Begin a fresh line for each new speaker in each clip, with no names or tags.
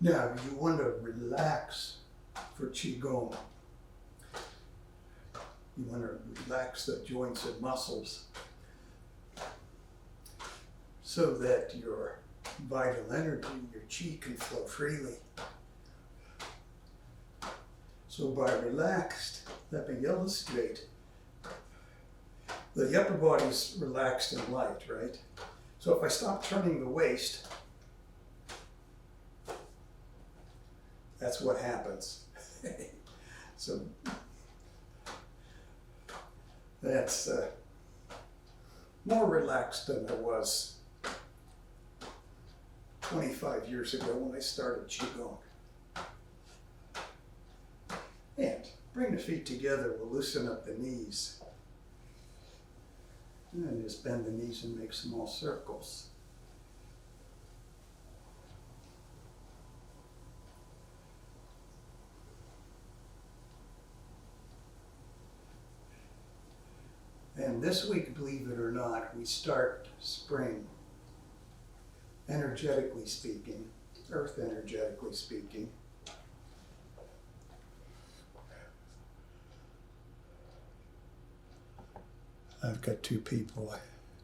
Now, you want to relax for Qigong. You want to relax the joints and muscles so that your vital energy, your Qi, can flow freely. So by relaxed, let me illustrate. The upper body's relaxed and light, right? So if I stop turning the waist, that's what happens. So that's more relaxed than I was 25 years ago when I started Qigong. And bring the feet together, we'll loosen up the knees. And just bend the knees and make small circles. And this week, believe it or not, we start spring, energetically speaking, earth energetically speaking. I've got two people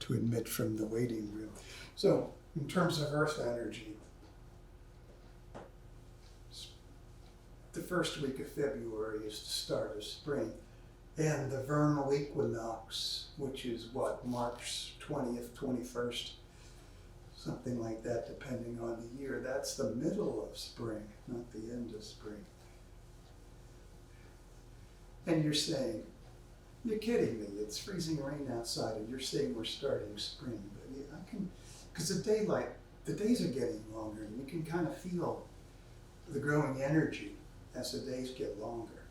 to admit from the waiting room. So, in terms of earth energy, the first week of February is the start of spring. And the vernal equinox, which is what, March 20th, 21st, something like that, depending on the year. That's the middle of spring, not the end of spring. And you're saying, you're kidding me, it's freezing rain outside, and you're saying we're starting spring. But yeah, I can, because the days are getting longer, and you can kind of feel the growing energy as the days get longer.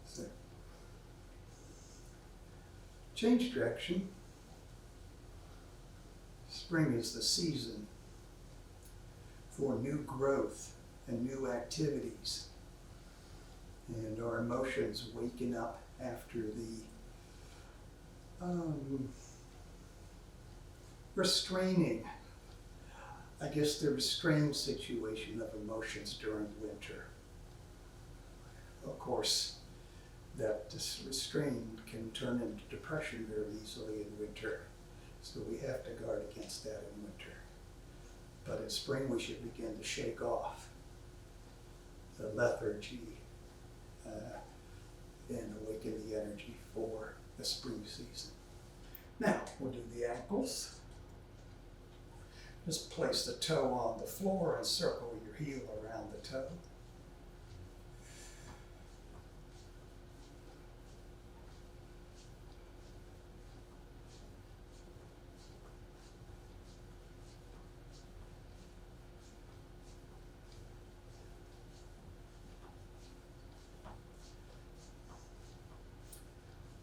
So, change direction. Spring is the season for new growth and new activities. And our emotions waking up after the restraining, I guess the restrained situation of emotions during winter. Of course, that restraint can turn into depression very easily in winter. So we have to guard against that in winter. But in spring we should begin to shake off the lethargy and awaken the energy for the spring season. Now we'll do the ankles. Just place the toe on the floor and circle your heel around the toe.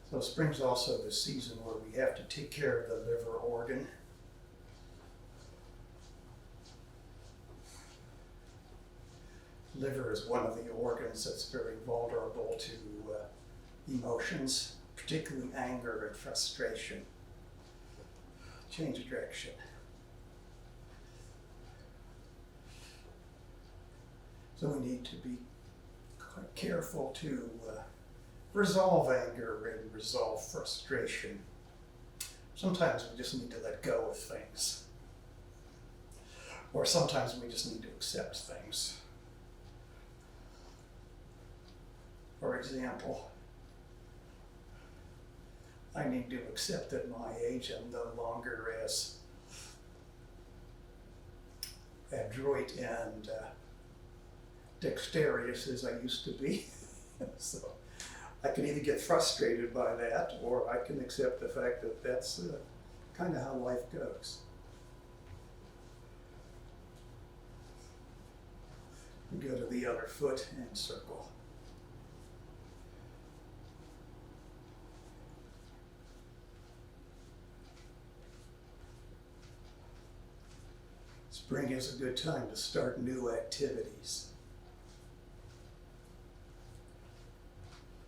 So spring's also the season where we have to take care of the liver organ. Liver is one of the organs that's very vulnerable to emotions, particularly anger and frustration. Change of direction. So we need to be quite careful to resolve anger and resolve frustration. Sometimes we just need to let go of things. Or sometimes we just need to accept things. For example, I need to accept at my age I'm no longer as adroit and dexterous as I used to be. So I can either get frustrated by that, or I can accept the fact that that's kind of how life goes. We go to the other foot and circle. Spring is a good time to start new activities.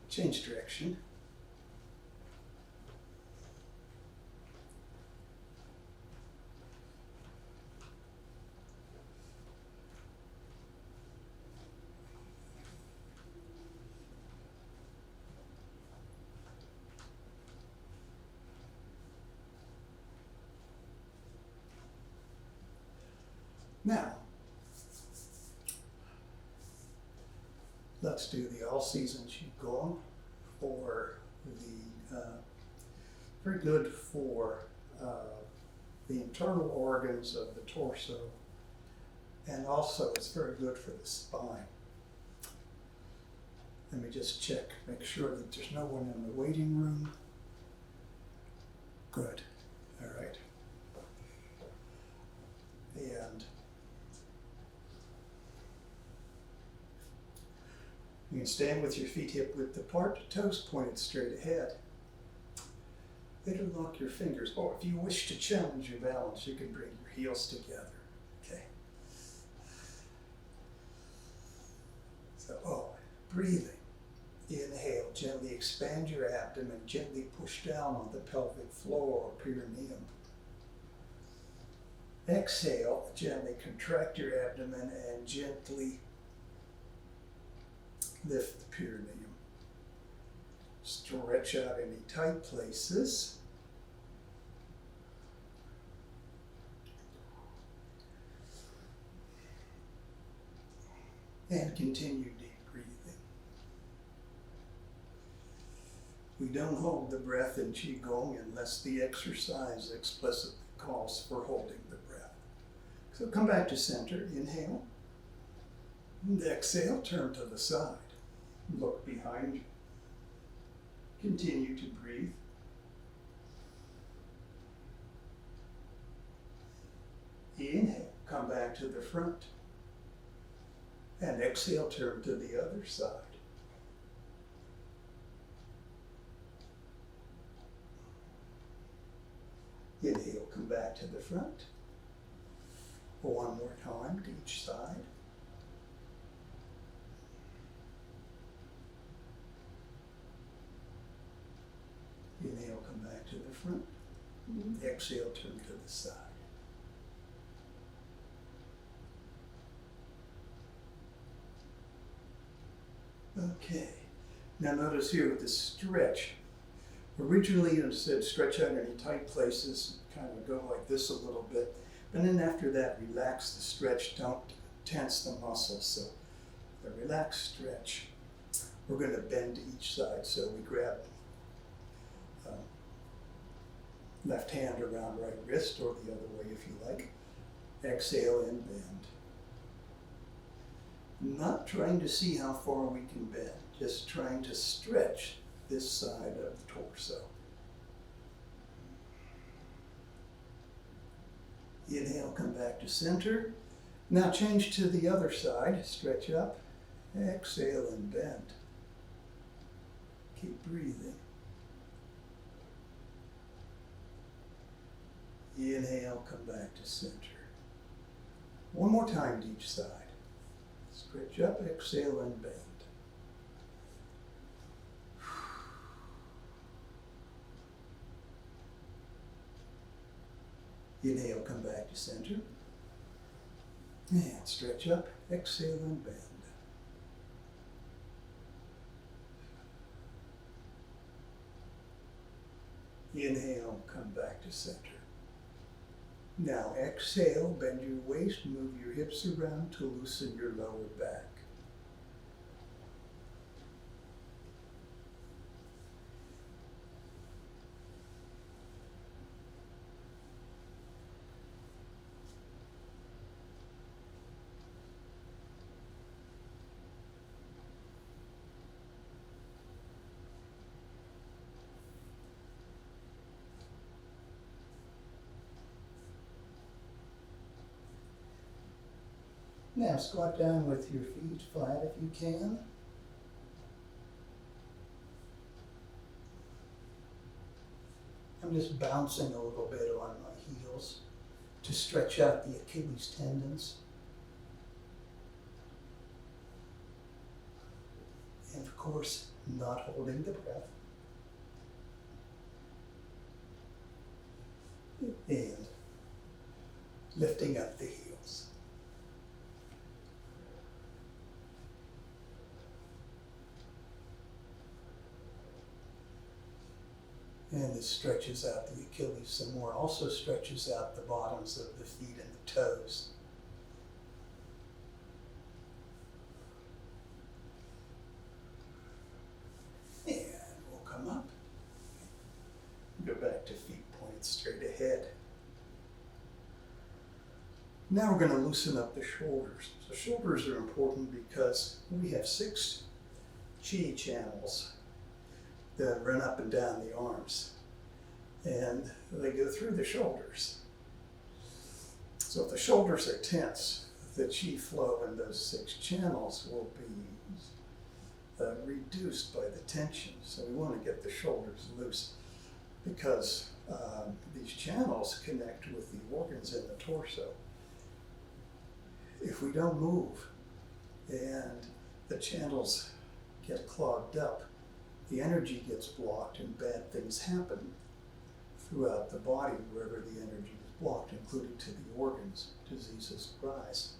Change direction. Now, let's do the All Season Qigong for the, very good for the internal organs of the torso, and also it's very good for the spine. Let me just check, make sure that there's no one in the waiting room. Good, all right. And you can stand with your feet hip width apart, toes pointed straight ahead. Interlock your fingers, or if you wish to challenge your balance, you can bring your heels together. Okay. So, breathing. Inhale, gently expand your abdomen, gently push down on the pelvic floor or perineum. Exhale, gently contract your abdomen and gently lift the perineum. Stretch out any tight places. And continue deep breathing. We don't hold the breath in Qigong unless the exercise explicitly calls for holding the breath. So come back to center, inhale. And exhale, turn to the side. Look behind you. Continue to breathe. Inhale, come back to the front. And exhale, turn to the other side. Inhale, come back to the front. One more time to each side. Inhale, come back to the front. Exhale, turn to the side. Okay, now notice here with the stretch. Originally it said stretch out any tight places, kind of go like this a little bit. And then after that, relax the stretch, don't tense the muscles. So the relaxed stretch, we're going to bend to each side. So we grab left hand around right wrist, or the other way if you like. Exhale and bend. Not trying to see how far we can bend, just trying to stretch this side of the torso. Inhale, come back to center. Now change to the other side, stretch up, exhale and bend. Keep breathing. Inhale, come back to center. One more time to each side. Stretch up, exhale, and bend. Inhale, come back to center. And stretch up, exhale, and bend. Inhale, come back to center. Now exhale, bend your waist, move your hips around to loosen your lower back. Now squat down with your feet flat if you can. I'm just bouncing a little bit on my heels to stretch out the Achilles tendons. And of course, not holding the breath. And lifting up the heels. And this stretches out the Achilles some more, also stretches out the bottoms of the feet and the toes. it straight ahead. Now we're going to loosen up the shoulders. So shoulders are important because we have 6 Qi channels that run up and down the arms, and they go through the shoulders. So if the shoulders are tense, the Qi flow in those 6 channels will be reduced by the tension. So we want to get the shoulders loose because these channels connect with the organs in the torso. If we don't move and the channels get clogged up, the energy gets blocked and bad things happen throughout the body wherever the energy is blocked, including to the organs. Diseases arise.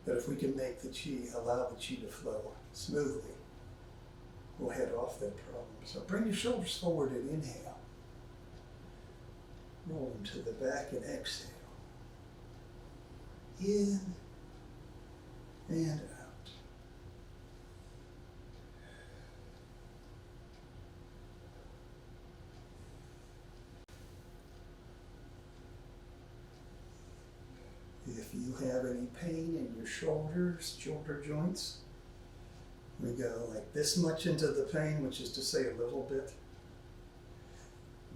But if we can make the Qi, allow the Qi to flow smoothly, we'll head off that problem. So bring your shoulders forward and inhale. Roll them to the back and exhale. In and out. If you have any pain in your shoulders, shoulder joints, we go like this much into the pain, which is to say a little bit.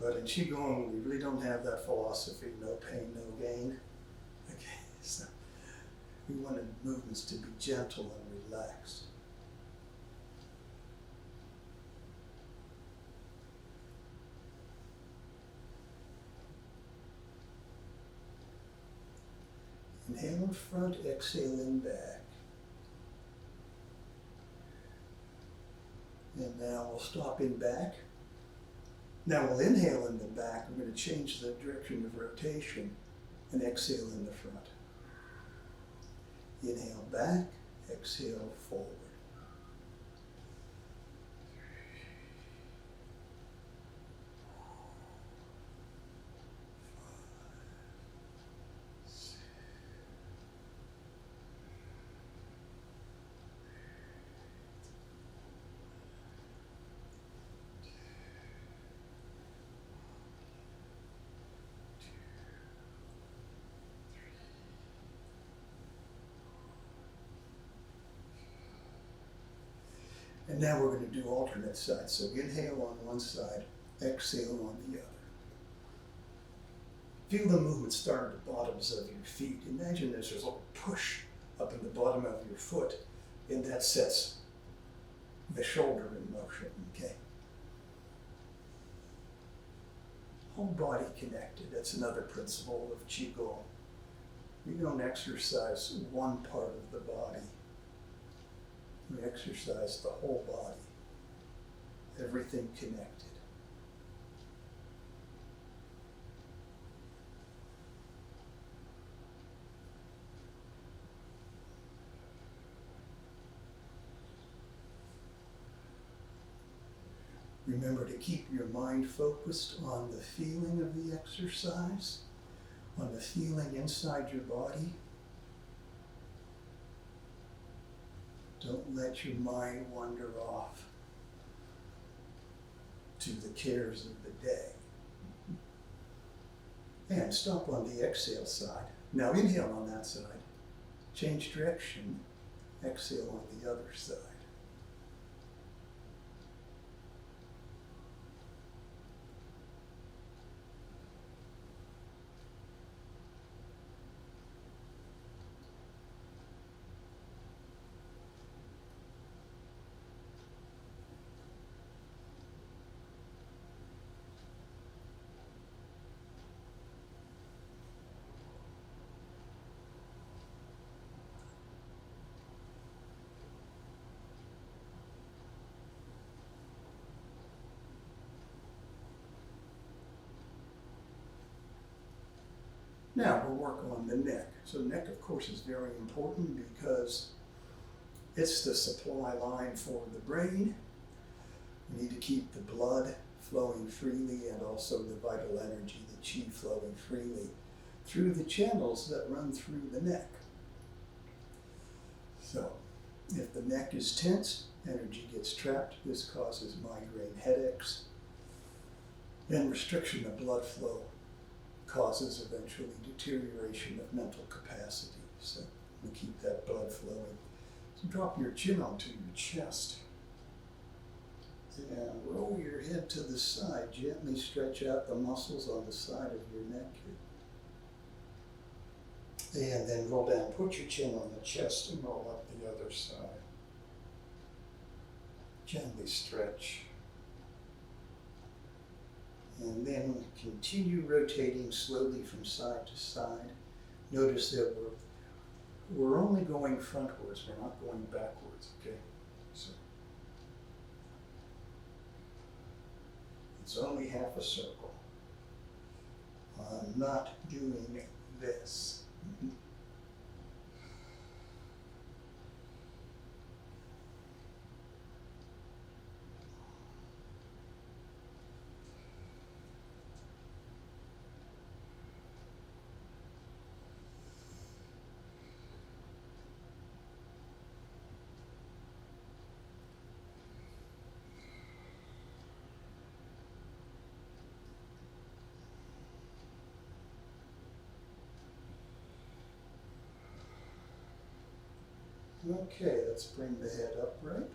But in Qigong, we really don't have that philosophy, no pain, no gain. Okay, so we wanted movements to be gentle and relaxed. Inhale in front, exhale in back. And now we'll stop in back. Now we'll inhale in the back. We're going to change the direction of rotation and exhale in the front. Inhale back, exhale forward. And now we're going to do alternate sides. So inhale on one side, exhale on the other. Feel the movement start at the bottoms of your feet. Imagine there's a little push up in the bottom of your foot, and that sets the shoulder in motion, okay? Whole body connected. That's another principle of Qigong. We don't exercise one part of the body. We exercise the whole body, everything connected. Remember to keep your mind focused on the feeling of the exercise, on the feeling inside your body. Don't let your mind wander off to the cares of the day. And stop on the exhale side. Now inhale on that side. Change direction. Exhale on the other side. Now we'll work on the neck. So neck, of course, is very important because it's the supply line for the brain. We need to keep the blood flowing freely and also the vital energy, the Qi flowing freely through the channels that run through the neck. So if the neck is tense, energy gets trapped. This causes migraine headaches. And restriction of blood flow causes eventually deterioration of mental capacity. So we keep that blood flowing. So drop your chin onto your chest. And roll your head to the side. Gently stretch out the muscles on the side of your neck here. And then roll down. Put your chin on the chest and roll up the other side. Gently stretch. And then continue rotating slowly from side to side. Notice that we're only going frontwards. We're not going backwards, okay? So it's only half a circle. I'm not doing this. Okay, let's bring the head upright.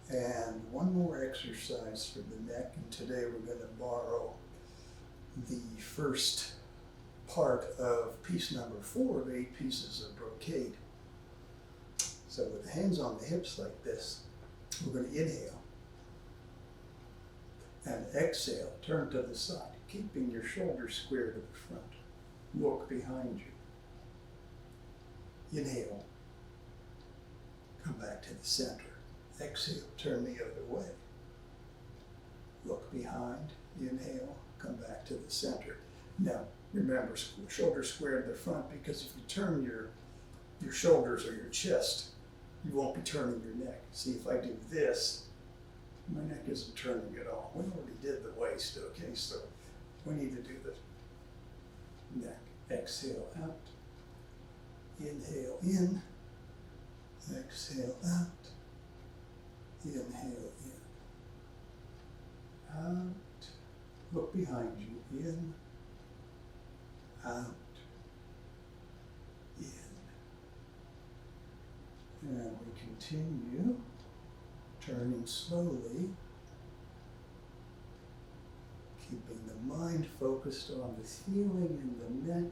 And one more exercise for the neck, and today we're going to borrow the first part of piece number 4 of 8 pieces of brocade. So with the hands on the hips like this, we're going to inhale and exhale, turn to the side, keeping your shoulders square to the front. Look behind you. Inhale, come back to the center. Exhale, turn the other way. Look behind, inhale, come back to the center. Now, remember, shoulders square to the front, because if you turn your shoulders or your chest, you won't be turning your neck. See, if I do this, my neck isn't turning at all. We already did the waist, okay? So we need to do the neck. Exhale out. Inhale in, exhale out, inhale in, out, look behind you, in, out, in. And we continue turning slowly, keeping the mind focused on the feeling in the neck.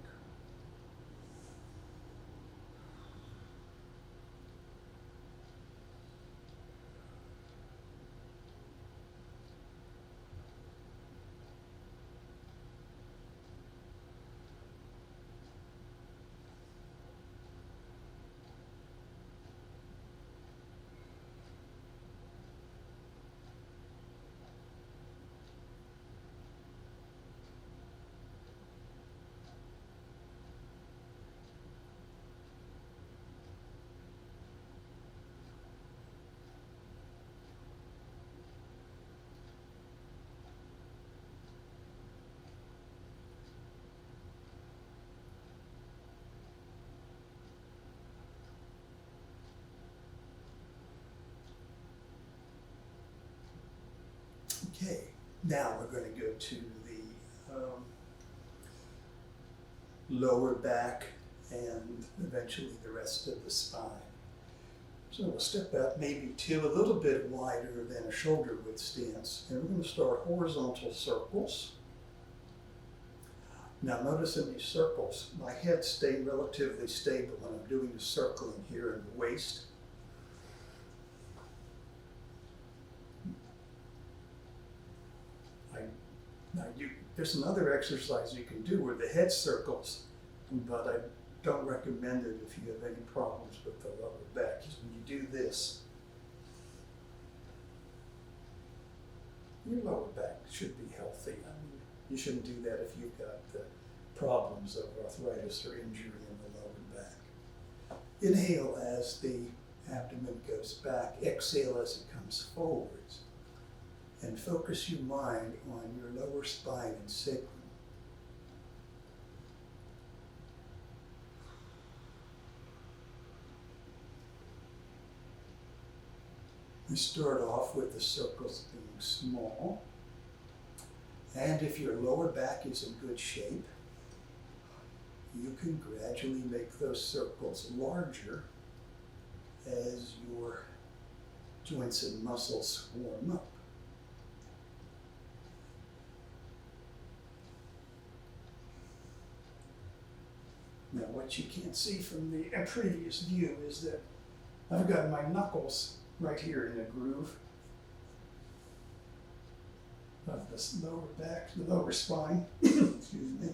Okay, now we're going to go to the lower back and eventually the rest of the spine. So we'll step out maybe to a little bit wider than a shoulder width stance, and we're going to start horizontal circles. Now notice in these circles, my head stayed relatively stable when I'm doing the circling here in the waist. There's another exercise you can do where the head circles, but I don't recommend it if you have any problems with the lower back. Because when you do this, your lower back should be healthy. I mean, you shouldn't do that if you've got problems of arthritis or injury in the lower back. Inhale as the abdomen goes back. Exhale as it comes forwards. And focus your mind on your lower spine and sacrum. We start off with the circles being small. And if your lower back is in good shape, you can gradually make those circles larger as your joints and muscles warm up. Now, what you can't see from the previous view is that I've got my knuckles right here in the groove of this lower back, the lower spine. Excuse me.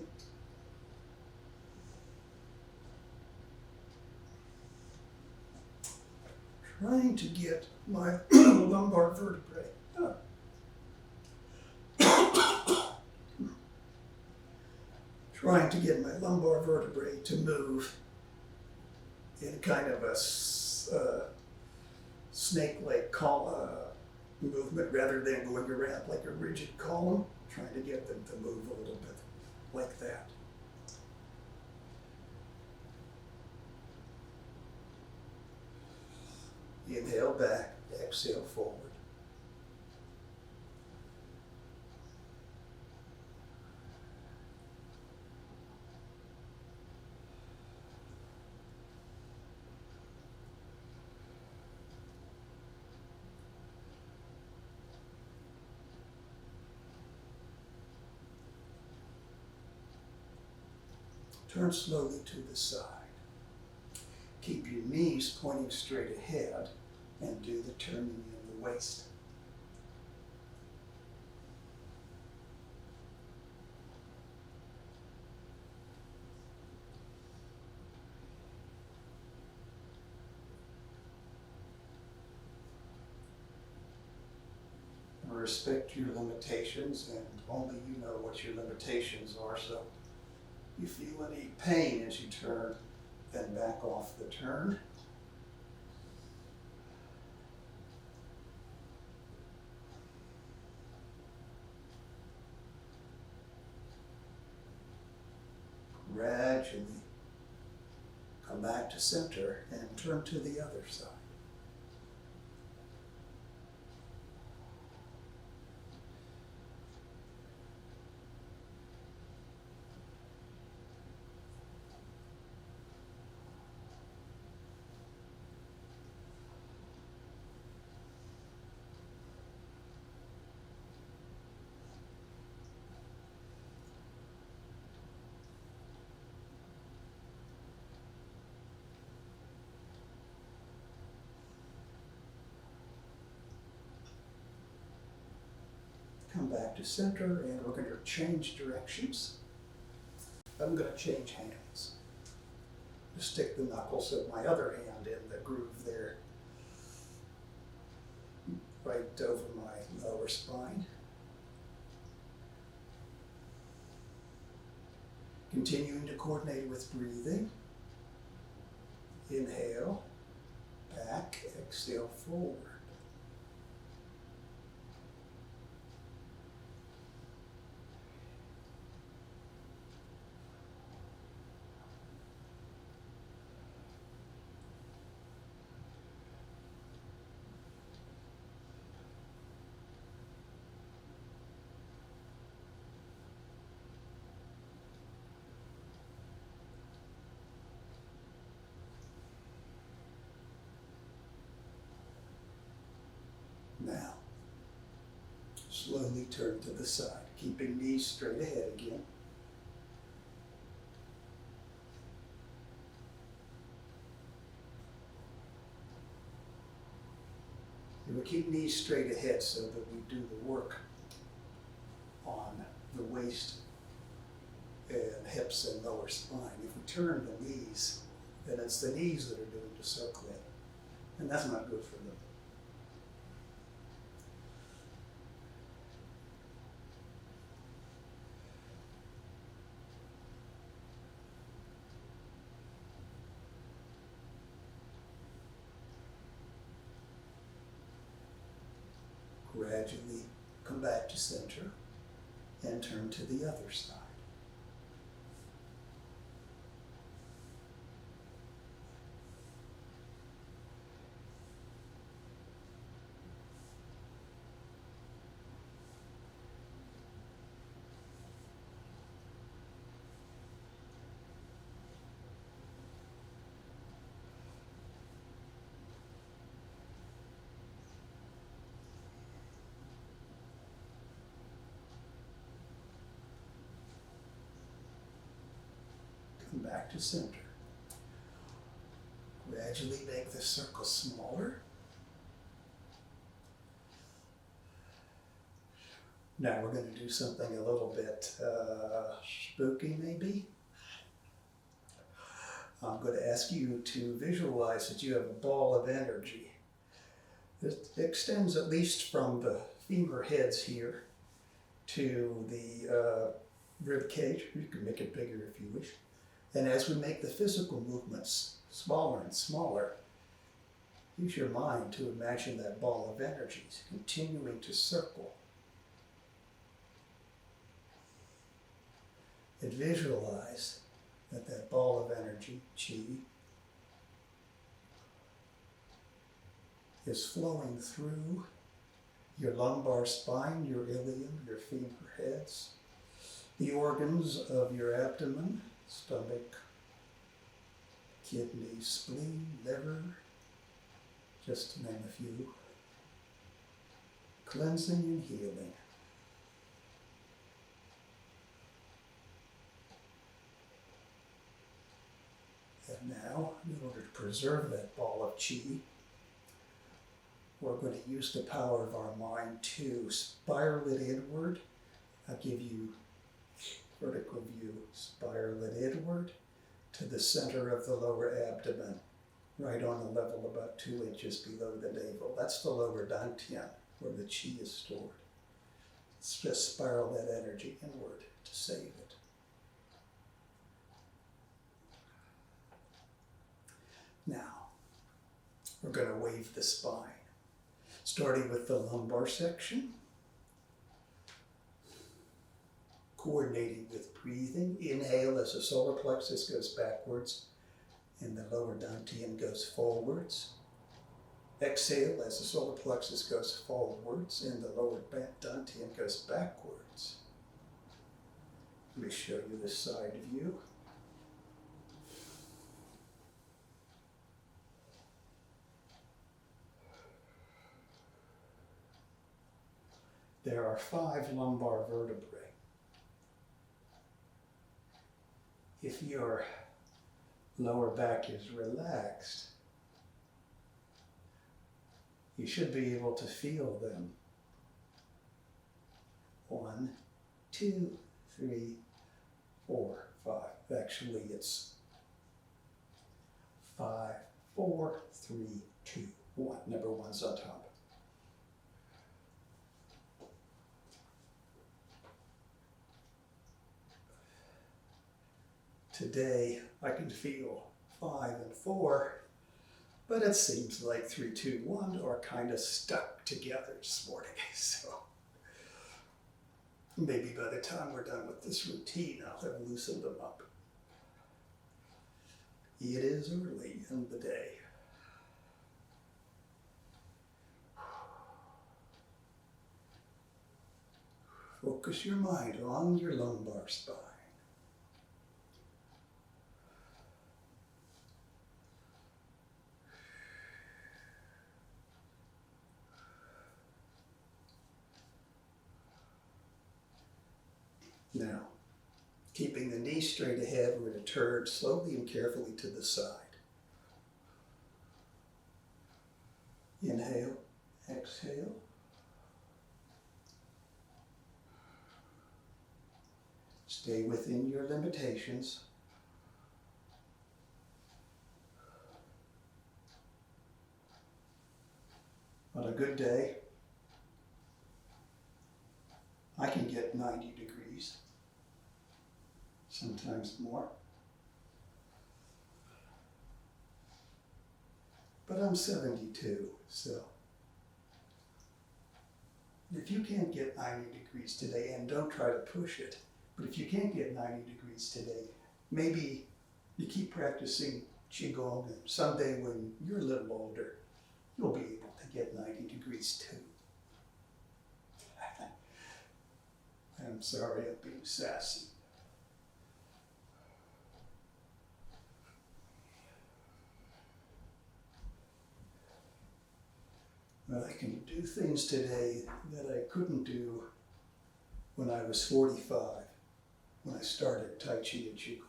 Trying to get my lumbar vertebrae up. Trying to get my lumbar vertebrae to move in kind of a snake-like movement rather than going around like a rigid column. Trying to get them to move a little bit like that. Inhale back, exhale forward. Turn slowly to the side. Keep your knees pointing straight ahead and do the turning in the waist. Respect your limitations, and only you know what your limitations are, so you feel any pain as you turn, then back off the turn. Gradually come back to center and turn to the other side. Come back to center, and we're going to change directions. I'm going to change hands. Just stick the knuckles of my other hand in the groove there, right over my lower spine. Continuing to coordinate with breathing. Inhale, back, exhale, forward. Now, slowly turn to the side, keeping knees straight ahead again. And we keep knees straight ahead so that we do the work on the waist and hips and lower spine. If we turn the knees, then it's the knees that are doing the circling, and that's not good for them. Gradually come back to center and turn to the other side. and back to center. Gradually make the circle smaller. Now we're going to do something a little bit spooky maybe. I'm going to ask you to visualize that you have a ball of energy. It extends at least from the femur heads here to the rib cage. You can make it bigger if you wish. And as we make the physical movements smaller and smaller, use your mind to imagine that ball of energy continuing to circle. And visualize that that ball of energy, Qi, is flowing through your lumbar spine, your ilium, your femur heads, the organs of your abdomen, stomach, kidney, spleen, liver, just to name a few, cleansing and healing. And now, in order to preserve that ball of Qi, we're going to use the power of our mind to spiral it inward. I'll give you vertical view. Spiral it inward to the center of the lower abdomen, right on the level about 2 inches below the navel. That's the lower dantian, where the Qi is stored. Let's just spiral that energy inward to save it. Now, we're going to wave the spine, starting with the lumbar section, coordinating with breathing. Inhale as the solar plexus goes backwards and the lower dantian goes forwards. Exhale as the solar plexus goes forwards and the lower dantian goes backwards. Let me show you this side view. There are 5 lumbar vertebrae. If your lower back is relaxed, you should be able to feel them. 1, 2, 3, 4, 5. Actually, it's 5, 4, 3, 2, 1. Number 1's on top. Today, I can feel 5 and 4, but it seems like 3, 2, 1 are kind of stuck together this morning. So maybe by the time we're done with this routine, I'll have loosened them up. It is early in the day. Focus your mind on your lumbar spine. Now, keeping the knee straight ahead, we're going to turn slowly and carefully to the side. Inhale, exhale. Stay within your limitations. On a good day, I can get 90 degrees, sometimes more. But I'm 72, so if you can't get 90 degrees today, and don't try to push it, but if you can't get 90 degrees today, maybe you keep practicing Qigong, and someday when you're a little older, you'll be able to get 90 degrees too. I'm sorry I'm being sassy. But I can do things today that I couldn't do when I was 45, when I started Tai Chi and Qigong.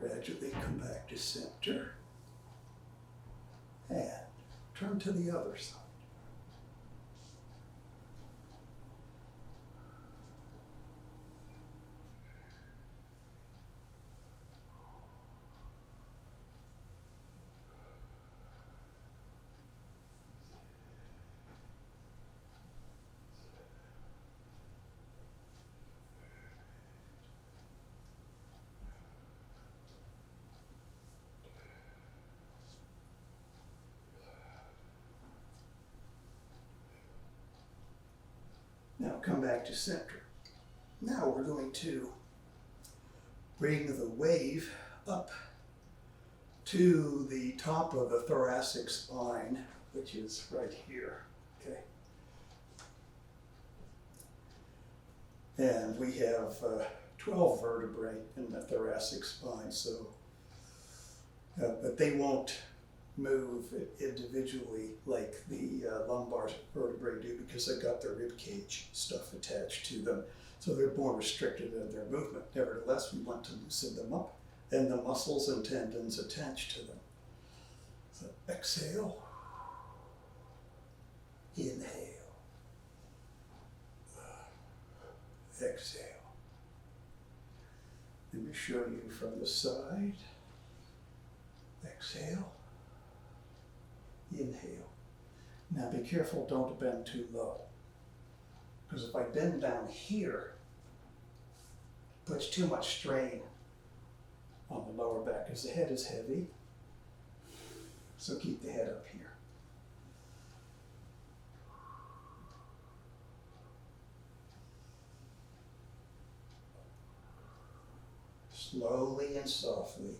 Gradually come back to center and turn to the other side. Now come back to center. Now we're going to bring the wave up to the top of the thoracic spine, which is right here, okay? And we have 12 vertebrae in the thoracic spine, so, but they won't move individually like the lumbar vertebrae do because they've got their rib cage stuff attached to them. So they're more restricted in their movement. Nevertheless, we want to loosen them up and the muscles and tendons attached to them. So exhale, inhale, exhale. Let me show you from the side. Exhale. Inhale. Now be careful, don't bend too low. Because if I bend down here, it puts too much strain on the lower back because the head is heavy. So keep the head up here. Slowly and softly.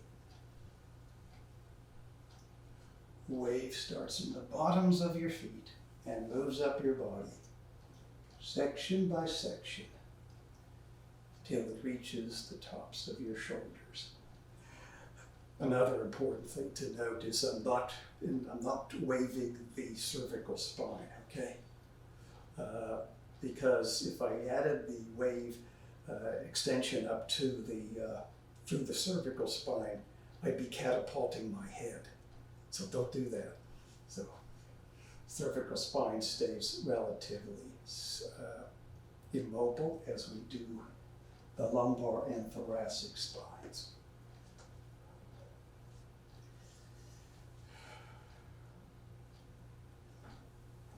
Wave starts in the bottoms of your feet and moves up your body, section by section, till it reaches the tops of your shoulders. Another important thing to note is I'm not waving the cervical spine, okay? Because if I added the wave extension up to through the cervical spine, I'd be catapulting my head. So don't do that. So cervical spine stays relatively immobile as we do the lumbar and thoracic spines.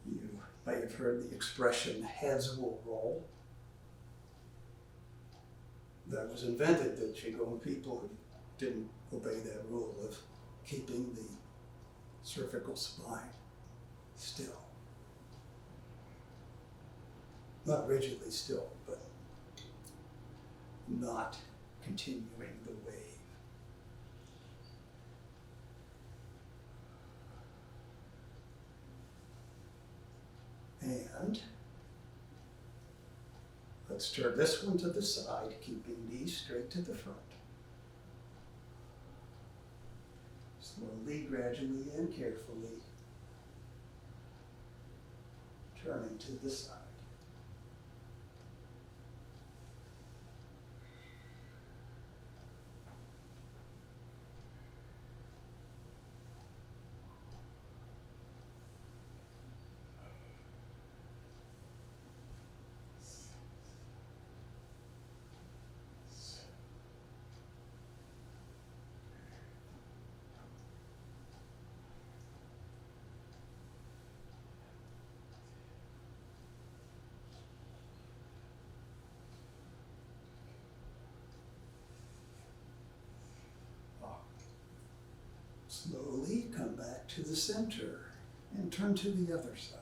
You may have heard the expression, heads will roll. That was invented, the Qigong people who didn't obey that rule of keeping the cervical spine still. Not rigidly still, but not continuing the wave. And let's turn this one to the side, keeping knees straight to the front. Slowly, gradually, and carefully turning to the side. Slowly come back to the center and turn to the other side.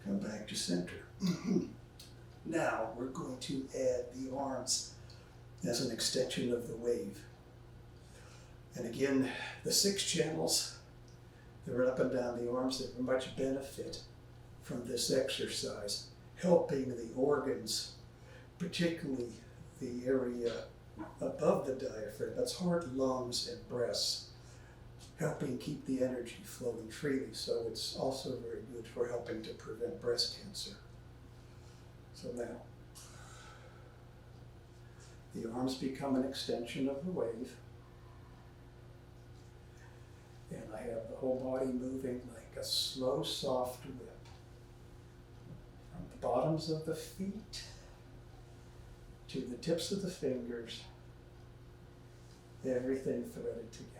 Come back to center. Now we're going to add the arms as an extension of the wave. And again, the 6 channels that are up and down the arms that very much benefit from this exercise, helping the organs, particularly the area above the diaphragm, that's heart, lungs, and breasts, helping keep the energy flowing freely. So it's also very good for helping to prevent breast cancer. So now, the arms become an extension of the wave. And I have the whole body moving like a slow, soft whip. From the bottoms of the feet to the tips of the fingers, everything threaded together.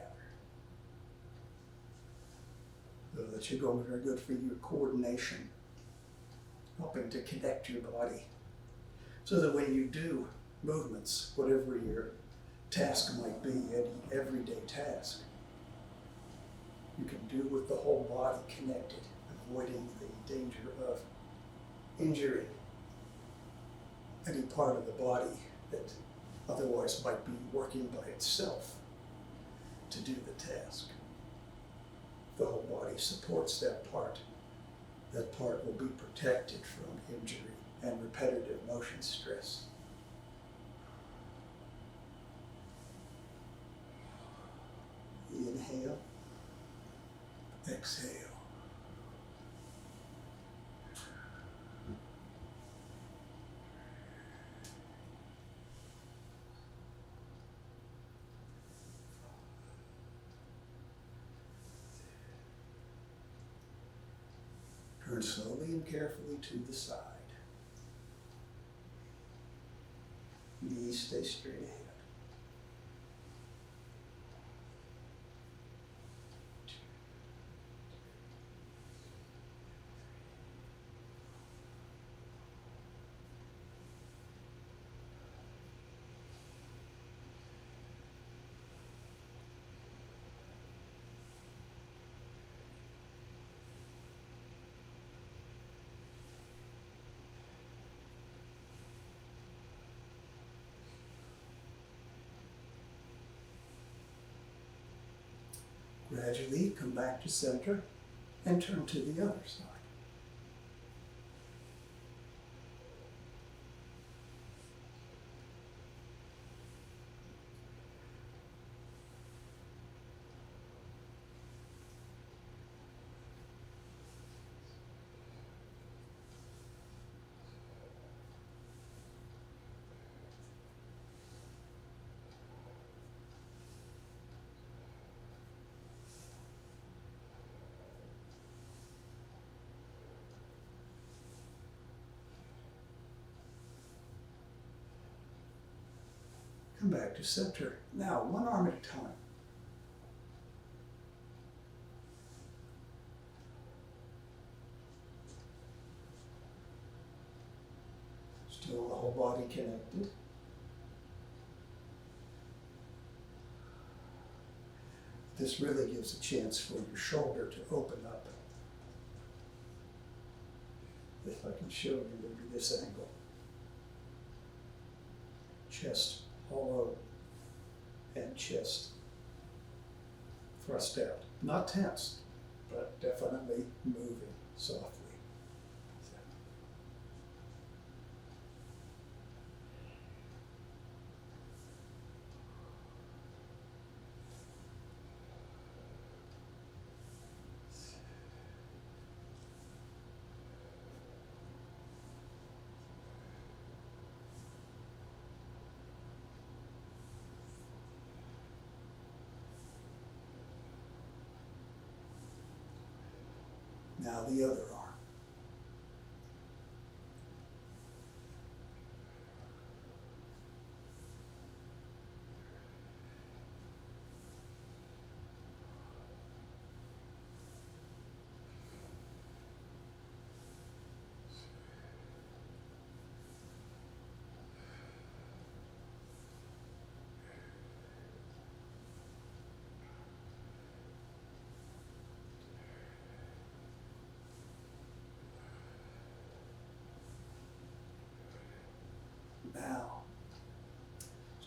So the Qigong is very good for your coordination, helping to connect your body. So that when you do movements, whatever your task might be, any everyday task, you can do with the whole body connected, avoiding the danger of injuring any part of the body that otherwise might be working by itself to do the task. The whole body supports that part. That part will be protected from injury and repetitive motion stress. Inhale, exhale. Turn slowly and carefully to the side. Knees stay straight ahead. Gradually come back to center and turn to the other side. Come back to center. Now, one arm at a time. Still the whole body connected. This really gives a chance for your shoulder to open up. If I can show you maybe this angle. Chest hollow and chest thrust out. Not tense, but definitely moving softly. Now the other arm.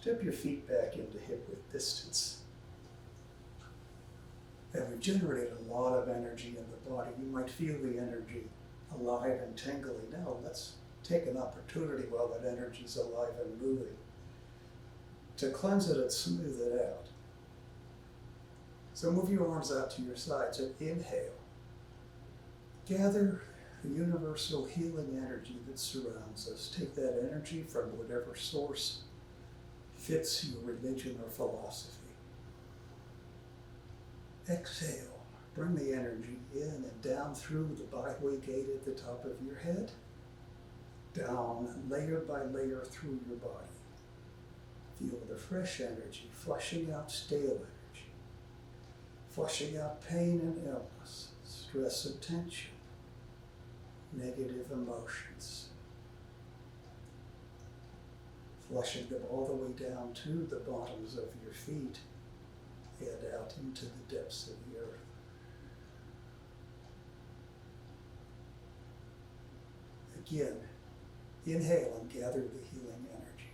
Step your feet back into hip-width distance. And we've generated a lot of energy in the body. You might feel the energy alive and tingly. Now let's take an opportunity while that energy is alive and moving to cleanse it and smooth it out. So move your arms out to your sides and inhale. Gather the universal healing energy that surrounds us. Take that energy from whatever source fits your religion or philosophy. Exhale. Bring the energy in and down through the byway gate at the top of your head, down layer by layer through your body. Feel the fresh energy flushing out stale energy, flushing out pain and illness, stress and tension, negative emotions, flushing them all the way down to the bottoms of your feet and out into the depths of the earth. Again, inhale and gather the healing energy.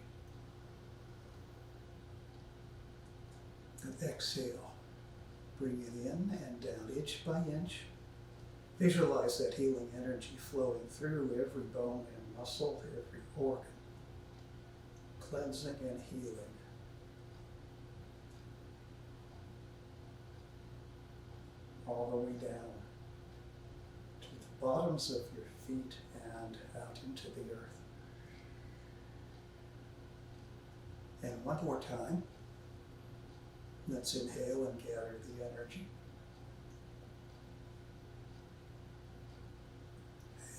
And exhale, bring it in and down inch by inch. Visualize that healing energy flowing through every bone and muscle, every organ, cleansing and healing. All the way down to the bottoms of your feet and out into the earth. And one more time, let's inhale and gather the energy.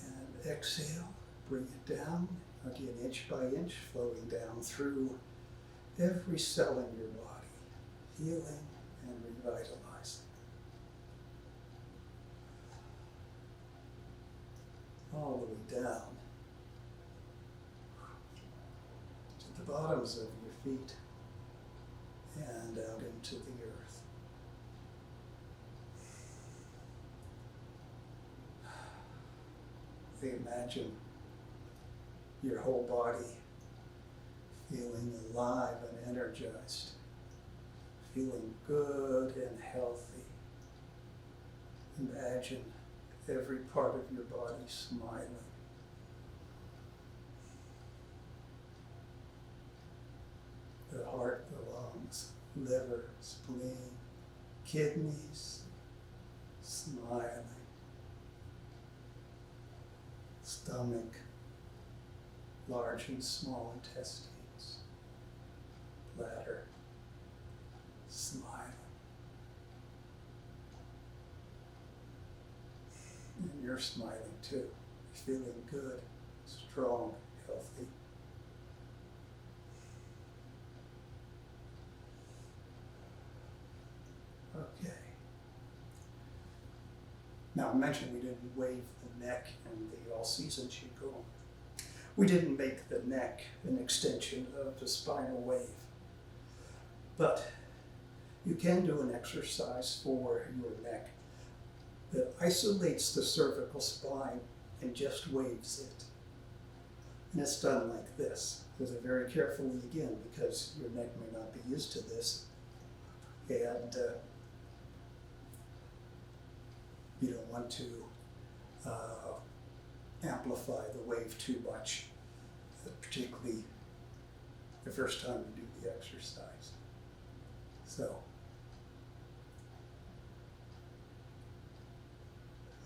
And exhale, bring it down, again inch by inch, flowing down through every cell in your body, healing and revitalizing. All the way down to the bottoms of your feet and out into the earth. Imagine your whole body feeling alive and energized, feeling good and healthy. Imagine every part of your body smiling. The heart, the lungs, liver, spleen, kidneys, smiling. Stomach, large and small intestines, bladder, smiling. And you're smiling too, feeling good, strong, healthy. Okay. Now I mentioned we didn't wave the neck in the All Season Qigong. We didn't make the neck an extension of the spinal wave. But you can do an exercise for your neck that isolates the cervical spine and just waves it. And it's done like this. Do it very carefully again because your neck may not be used to this. And you don't want to amplify the wave too much, particularly the first time you do the exercise. So,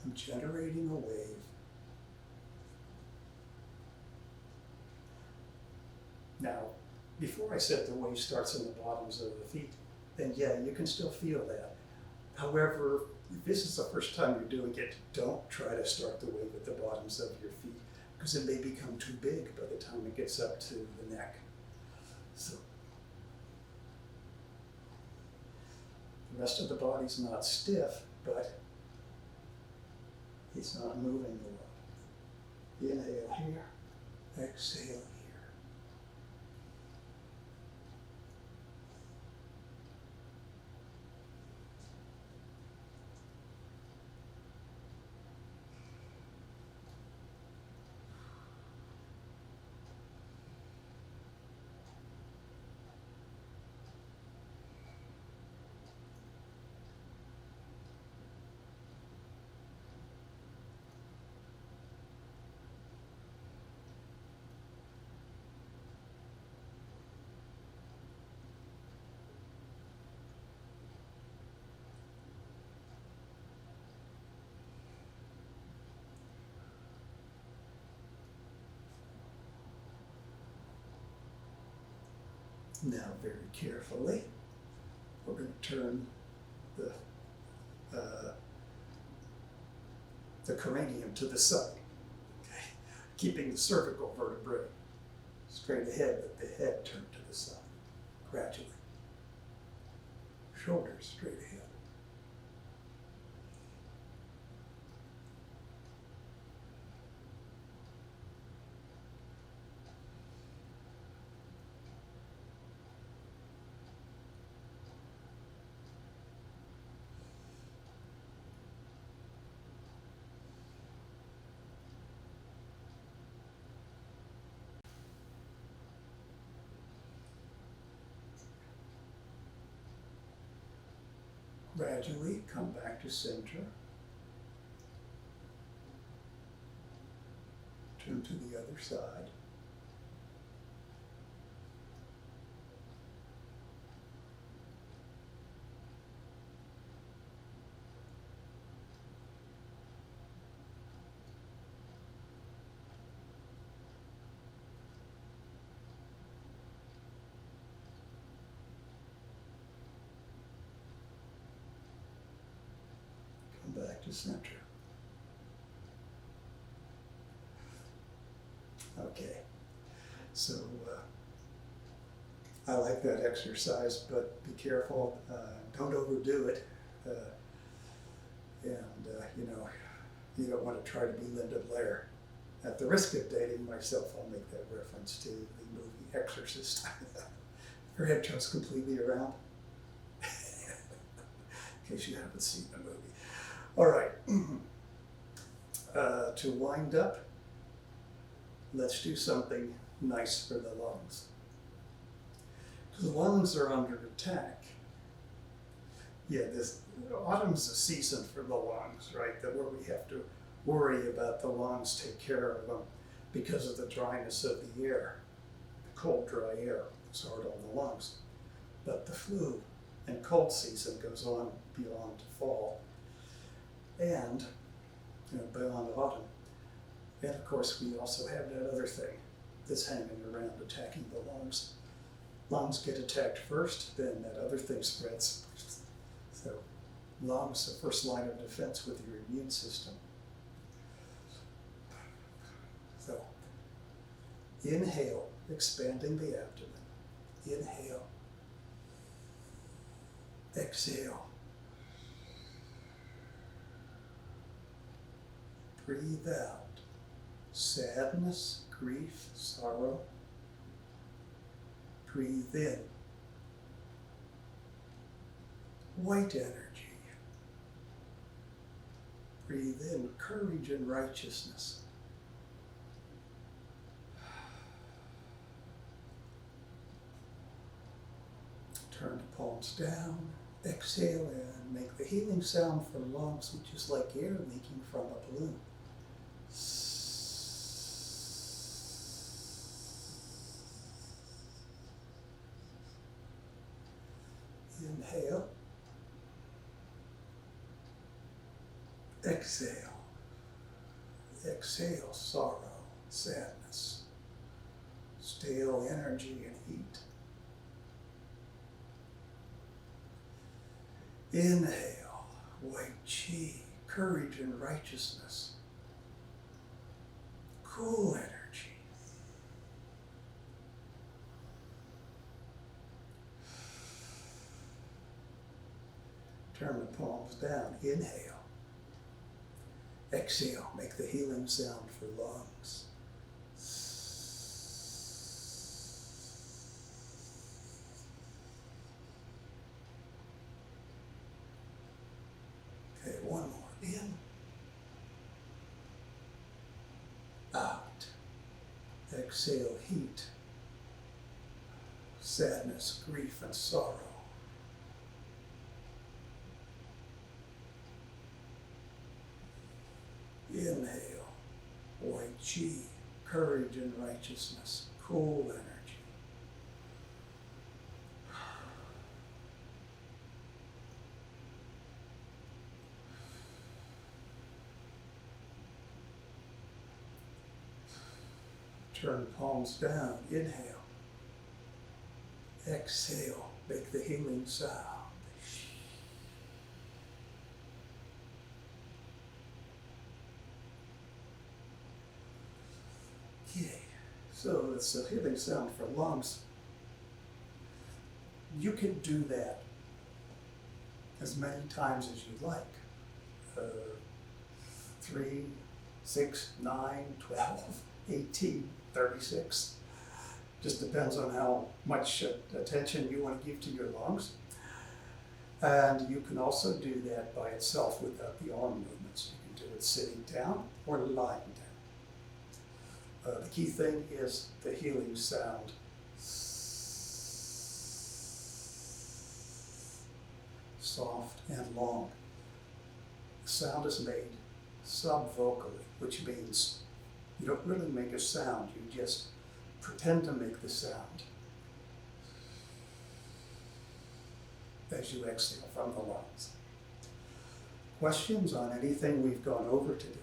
I'm generating a wave. Now, before I said the wave starts in the bottoms of the feet, then yeah, you can still feel that. However, if this is the first time you're doing it, don't try to start the wave at the bottoms of your feet because it may become too big by the time it gets up to the neck. So, the rest of the body's not stiff, but it's not moving a lot. Inhale here, exhale here. Now, very carefully, we're going to turn the cranium to the side, okay? Keeping the cervical vertebrae straight ahead, but the head turned to the side, gradually. Shoulders straight ahead. Gradually come back to center. Turn to the other side. Come back to center. Okay, so I like that exercise, but be careful, don't overdo it. You don't want to try to be Linda Blair. At the risk of dating myself, I'll make that reference to the movie Exorcist. Her head turns completely around, in case you haven't seen the movie. All right, to wind up, let's do something nice for the lungs. Because the lungs are under attack. Yeah, autumn's a season for the lungs, right? Where we have to worry about the lungs, take care of them because of the dryness of the air. The cold, dry air is hard on the lungs. But the flu and cold season goes on beyond fall and beyond autumn. And of course, we also have that other thing that's hanging around attacking the lungs. Lungs get attacked first, then that other thing spreads. So lungs, the first line of defense with your immune system. So inhale, expanding the abdomen. Inhale. Exhale. Breathe out. Sadness, grief, sorrow. Breathe in. White energy. Breathe in courage and righteousness. Turn the palms down. Exhale and make the healing sound for lungs, which is like air leaking from a balloon. Inhale. Exhale. Exhale sorrow, sadness, stale energy and heat. Inhale, white chi, courage and righteousness, cool energy. Turn the palms down. Inhale. Exhale. Make the healing sound for lungs. Okay, one more. In. Out. Exhale, heat, sadness, grief, and sorrow. Inhale, white chi, courage and righteousness, cool energy. Turn palms down, inhale. Exhale, make the healing sound. Okay, so it's a healing sound for lungs. You can do that as many times as you like. 3, 6, 9, 12, 18, 36. Just depends on how much attention you want to give to your lungs. And you can also do that by itself without the arm movements. You can do it sitting down or lying down. The key thing is the healing sound. Soft and long. The sound is made subvocally, which means you don't really make a sound, you just pretend to make the sound as you exhale from the lungs. Questions on anything we've gone over today?